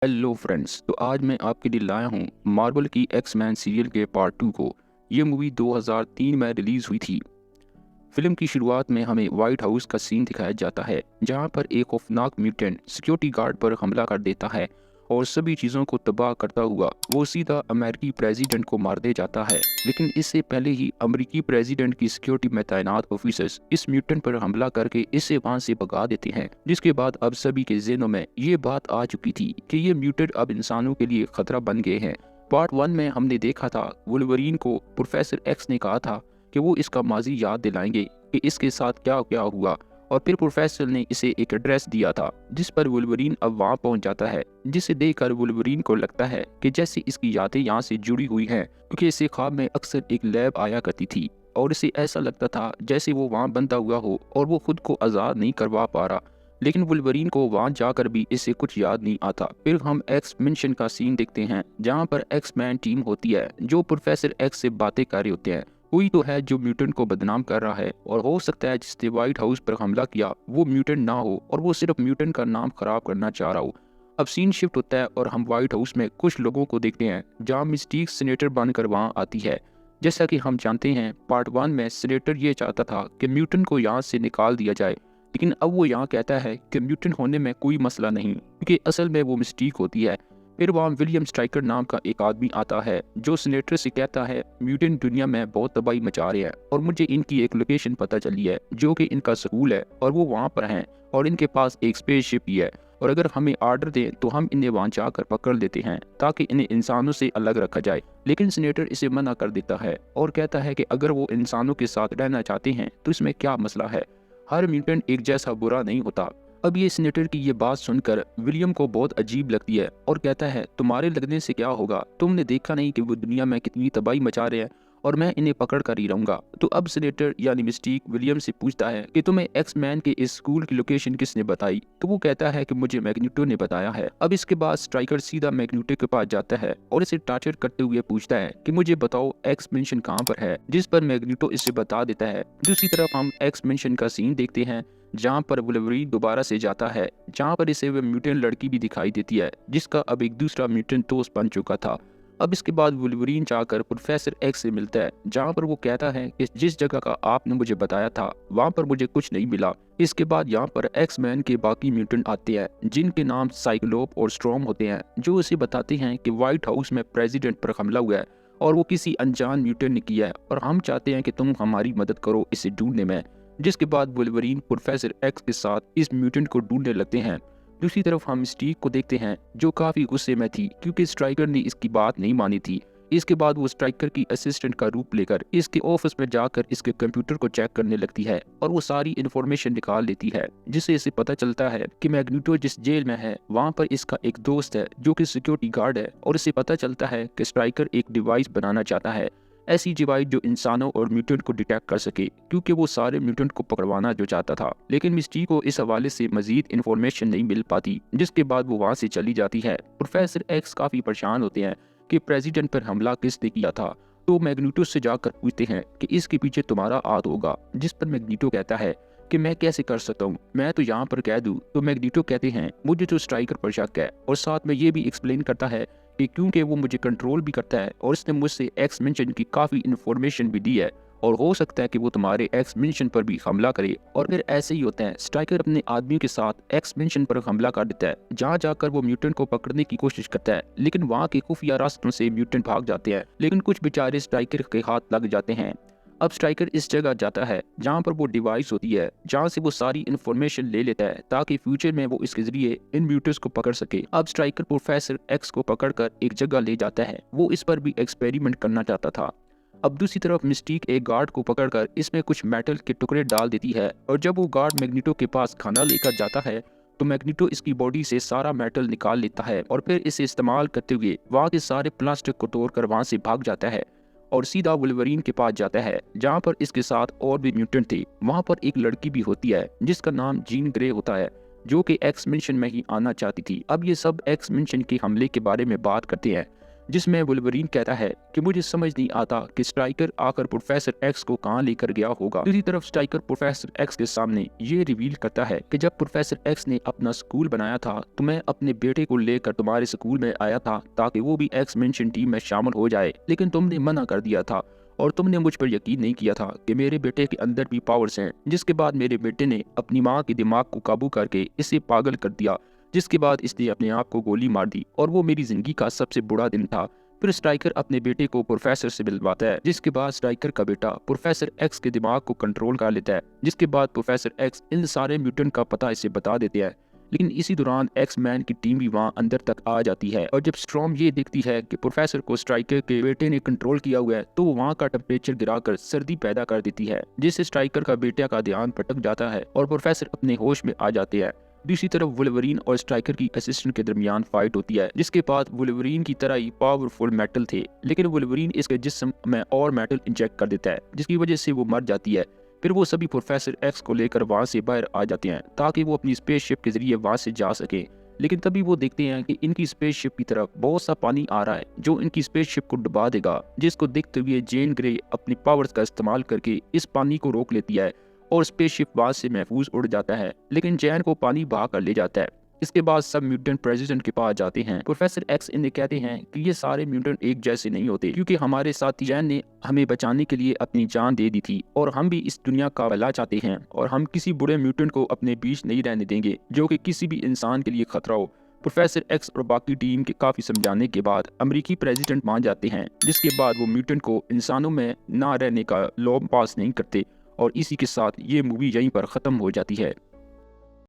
Hello friends. तो आज मैं आपके लिए लाया हूँ मार्वल की एक्स-मैन सीरियल के पार्ट 2 को। ये मूवी 2003 में रिलीज़ हुई थी। फिल्म की शुरुआत में हमें व्हाइट हाउस का सीन दिखाया जाता है, जहाँ पर एक खौफनाक म्यूटेंट सिक्योरिटी गार्ड पर हमला कर देता है और सभी चीज़ों को तबाह करता हुआ वो सीधा अमेरिकी प्रेसिडेंट को मार दे जाता है। लेकिन इससे पहले ही अमेरिकी प्रेसिडेंट की सिक्योरिटी में तैनात ऑफिसर्स इस म्यूटेंट पर हमला करके इसे वहां से भगा देते हैं, जिसके बाद अब सभी के ज़हनों में ये बात आ चुकी थी कि ये म्यूटेंट अब इंसानों के लिए खतरा बन गए हैं। पार्ट 1 में हमने देखा था वुल्वरीन को प्रोफेसर एक्स ने कहा था कि वो इसका माजी याद दिलाएंगे कि इसके साथ क्या क्या हुआ, और फिर प्रोफेसर ने इसे एक एड्रेस दिया था जिस पर वुल्वरीन अब वहां पहुंच जाता है, जिसे देखकर वुल्वरीन को लगता है कि जैसे इसकी यादें यहाँ से जुड़ी हुई हैं, क्योंकि इसे ख्वाब में अक्सर एक लैब आया करती थी और इसे ऐसा लगता था जैसे वो वहां बंधा हुआ हो और वो खुद को आज़ाद नहीं करवा पा रहा। लेकिन वुल्वरीन को वहां जाकर भी इसे कुछ याद नहीं आता। फिर हम एक्स मिशन का सीन देखते हैं, जहां पर एक्स मैन टीम होती है जो प्रोफेसर एक्स से बातें कर रहे होते हैं। कोई तो है जो म्यूटेंट को बदनाम कर रहा है, और हो सकता है जिसने व्हाइट हाउस पर हमला किया वो म्यूटेंट ना हो और वो सिर्फ म्यूटेंट का नाम खराब करना चाह रहा हो। अब सीन शिफ्ट होता है और हम व्हाइट हाउस में कुछ लोगों को देखते हैं, जहां मिस्टीक सीनेटर बनकर वहां आती है। जैसा कि हम जानते हैं, पार्ट 1 में सीनेटर ये चाहता था कि म्यूटेंट को यहाँ से निकाल दिया जाए, लेकिन अब वो यहाँ कहता है कि म्यूटेंट होने में कोई मसला नहीं, क्योंकि असल में वो मिस्टीक होती है। फिर वहाँ विलियम स्ट्राइकर नाम का एक आदमी आता है जो सीनेटर से कहता है म्यूटेंट दुनिया में बहुत तबाही मचा रहे हैं और मुझे इनकी एक लोकेशन पता चली है जो कि इनका स्कूल है और वो वहाँ पर हैं और इनके पास एक स्पेसशिप भी है, और अगर हमें आर्डर दें तो हम इन्हें वहाँ जाकर पकड़ लेते हैं ताकि इन्हें इंसानों से अलग रखा जाए। लेकिन सीनेटर इसे मना कर देता है और कहता है कि अगर वो इंसानों के साथ रहना चाहते हैं तो इसमें क्या मसला है, हर म्यूटेंट एक जैसा बुरा नहीं होता। अब ये सीनेटर की ये बात सुनकर विलियम को बहुत अजीब लगती है और कहता है तुम्हारे लगने से क्या होगा, तुमने देखा नहीं कि वो दुनिया में कितनी तबाही मचा रहे हैं और मैं इन्हें पकड़ कर ही रहूंगा। तो अब सीनेटर यानी मिस्टीक विलियम से पूछता है कि तुम्हें एक्स मैन के इस स्कूल की लोकेशन किसने बताई, तो वो कहता है कि मुझे मैग्नीटो ने बताया है। अब इसके बाद स्ट्राइकर सीधा मैग्नीटो के पास जाता है और इसे टार्चर करते हुए पूछता है कि मुझे बताओ एक्स मेंशन कहाँ पर है, जिस पर मैग्नीटो इसे बता देता है। दूसरी तरफ हम एक्स मेंशन का सीन देखते हैं, जहाँ पर वुल्वरीन दोबारा से जाता है, जहाँ पर इसे वह म्यूटेंट लड़की भी दिखाई देती है जिसका अब एक दूसरा म्यूटेंट दोस्त बन चुका था। अब इसके बाद वुल्वरीन जाकर प्रोफेसर एक्स से मिलता है, जहाँ पर वो कहता है कि जिस जगह का आपने मुझे बताया था वहाँ पर मुझे कुछ नहीं मिला। इसके बाद यहाँ पर एक्स मैन के बाकी म्यूटेंट आते हैं जिनके नाम साइक्लोप और स्ट्रॉम होते हैं, जो इसे बताते हैं कि व्हाइट हाउस में प्रेसिडेंट पर हमला हुआ है और वो किसी अनजान म्यूटेंट ने किया है और हम चाहते हैं कि तुम हमारी मदद करो इसे ढूंढने में। जिसके बाद वुल्वरीन प्रोफेसर एक्स के साथ इस म्यूटेंट को ढूंढने लगते हैं। दूसरी तरफ हम स्टीक को देखते हैं जो काफी गुस्से में थी क्योंकि स्ट्राइकर ने इसकी बात नहीं मानी थी। इसके बाद वो स्ट्राइकर की असिस्टेंट का रूप लेकर इसके ऑफिस में जाकर इसके कंप्यूटर को चेक करने लगती है और वो सारी इन्फॉर्मेशन निकाल लेती है, जिससे इसे पता चलता है कि मैग्नीटो जिस जेल में है वहाँ पर इसका एक दोस्त है जो कि सिक्योरिटी गार्ड है, और इसे पता चलता है कि स्ट्राइकर एक डिवाइस बनाना चाहता है, ऐसी डिवाइस जो इंसानों और म्यूटेंट को डिटेक्ट कर सके, क्योंकि वो सारे म्यूटेंट को पकड़वाना जो चाहता था। लेकिन मिस्टी को इस हवाले से मजीद इन्फॉर्मेशन नहीं मिल पाती, जिसके बाद वो वहाँ से चली जाती है। प्रोफेसर एक्स काफी परेशान होते हैं कि प्रेसिडेंट पर हमला किसने किया था, तो मैग्नीटो से जाकर पूछते हैं कि इसके पीछे तुम्हारा हाथ होगा, जिस पर मैग्नीटो कहता है कि मैं कैसे कर सकता हूँ, मैं तो यहाँ पर कह दूँ। तो मैग्नीटो कहते हैं मुझे तो स्ट्राइकर पर शक है, और साथ में ये भी एक्सप्लेन करता है कि क्योंकि वो मुझे कंट्रोल भी करता है और इसने मुझसे एक्स मेंशन की काफ़ी इन्फॉर्मेशन भी दी है, और हो सकता है कि वो तुम्हारे एक्स मेंशन पर भी हमला करे। और फिर ऐसे ही होता है, स्ट्राइकर अपने आदमियों के साथ एक्स मेंशन पर हमला कर देता है, जहाँ जाकर वो म्यूटेंट को पकड़ने की कोशिश करता है, लेकिन वहाँ के खुफिया रास्तों से म्यूटेंट भाग जाते हैं, लेकिन कुछ बेचारे स्ट्राइकर के हाथ लग जाते हैं। अब स्ट्राइकर इस जगह जाता है जहाँ पर वो डिवाइस होती है, जहाँ से वो सारी इन्फॉर्मेशन ले लेता है ताकि फ्यूचर में वो इसके जरिए इन म्यूटेंट्स को पकड़ सके। अब स्ट्राइकर प्रोफेसर एक्स को पकड़कर एक जगह ले जाता है, वो इस पर भी एक्सपेरिमेंट करना चाहता था। अब दूसरी तरफ मिस्टीक एक गार्ड को पकड़कर इसमें कुछ मेटल के टुकड़े डाल देती है, और जब वो गार्ड मैग्नीटो के पास खाना लेकर जाता है तो मैग्नीटो इसकी बॉडी से सारा मेटल निकाल लेता है और फिर इसे इस्तेमाल करते हुए वहाँ के सारे प्लास्टिक को तोड़कर वहाँ से भाग जाता है और सीधा वुल्वरीन के पास जाता है, जहाँ पर इसके साथ और भी म्यूटेंट थे। वहाँ पर एक लड़की भी होती है जिसका नाम जीन ग्रे होता है, जो कि एक्स मिशन में ही आना चाहती थी। अब ये सब एक्स मिशन के हमले के बारे में बात करते हैं, जिसमें वुल्वरीन कहता है कि मुझे समझ नहीं आता कि स्ट्राइकर आकर प्रोफेसर एक्स को कहाँ लेकर गया होगा। दूसरी तरफ स्ट्राइकर प्रोफेसर एक्स के सामने ये रिवील करता है कि जब प्रोफेसर एक्स ने अपना स्कूल बनाया था तो मैं अपने बेटे को लेकर तुम्हारे स्कूल में आया था ताकि वो भी एक्स मेंशन टीम में शामिल हो जाए, लेकिन तुमने मना कर दिया था और तुमने मुझ पर यकीन नहीं किया था कि मेरे बेटे के अंदर भी पावर्स हैं। जिसके बाद मेरे बेटे ने अपनी माँ के दिमाग को काबू करके इसे पागल कर दिया, जिसके बाद इसने अपने आप को गोली मार दी और वो मेरी जिंदगी का सबसे बुरा दिन था। फिर स्ट्राइकर अपने बेटे को प्रोफेसर से मिलवाता है, जिसके बाद स्ट्राइकर का बेटा प्रोफेसर एक्स के दिमाग को कंट्रोल कर लेता है। जिसके बाद प्रोफेसर एक्स इन सारे म्यूटेंट का पता इसे बता देते हैं, लेकिन इसी दौरान एक्स मैन की टीम भी वहां अंदर तक आ जाती है और जब स्ट्रॉम ये देखती है कि प्रोफेसर को स्ट्राइकर के बेटे ने कंट्रोल किया हुआ है तो वो वहां का टेम्परेचर गिराकर सर्दी पैदा कर देती है, जिससे स्ट्राइकर का बेटे का ध्यान भटक जाता है और प्रोफेसर अपने होश में आ जाते हैं। दूसरी तरफ वुल्वरीन और स्ट्राइकर की असिस्टेंट के दरमियान फाइट होती है, जिसके बाद वुल्वरीन की तरह ही पावरफुल मेटल थे, लेकिन वुल्वरीन इसके जिस्म में और मेटल इंजेक्ट कर देता है, जिसकी वजह से वो मर जाती है। फिर वो सभी प्रोफेसर एक्स को लेकर वहां से बाहर आ जाते हैं ताकि वो अपनी स्पेसशिप के जरिए वहां से जा सके, लेकिन तभी वो देखते हैं कि इनकी स्पेसशिप की तरफ बहुत सा पानी आ रहा है जो इनकी स्पेसशिप को डुबा देगा। जिसको देखते हुए जेन ग्रे अपनी पावर्स का इस्तेमाल करके इस पानी को रोक लेती है और स्पेसशिप वहां से महफूज उड़ जाता है, लेकिन जैन को पानी बहा कर ले जाता है। इसके बाद सब म्यूटेंट प्रेसिडेंट के पास जाते हैं। प्रोफेसर एक्स इन्हें कहते हैं कि ये सारे म्यूटेंट एक जैसे नहीं होते, क्योंकि हमारे साथी जैन ने हमें बचाने के लिए अपनी जान दे दी थी और हम भी इस दुनिया का भला चाहते हैं और हम किसी बुरे म्यूटेंट को अपने बीच नहीं रहने देंगे जो कि किसी भी इंसान के लिए खतरा हो। प्रोफेसर एक्स और बाकी टीम के काफी समझाने के बाद अमेरिकी प्रेसिडेंट मान जाते हैं, जिसके बाद वो म्यूटेंट को इंसानों में ना रहने का लॉ पास नहीं करते और इसी के साथ ये मूवी यहीं पर खत्म हो जाती है।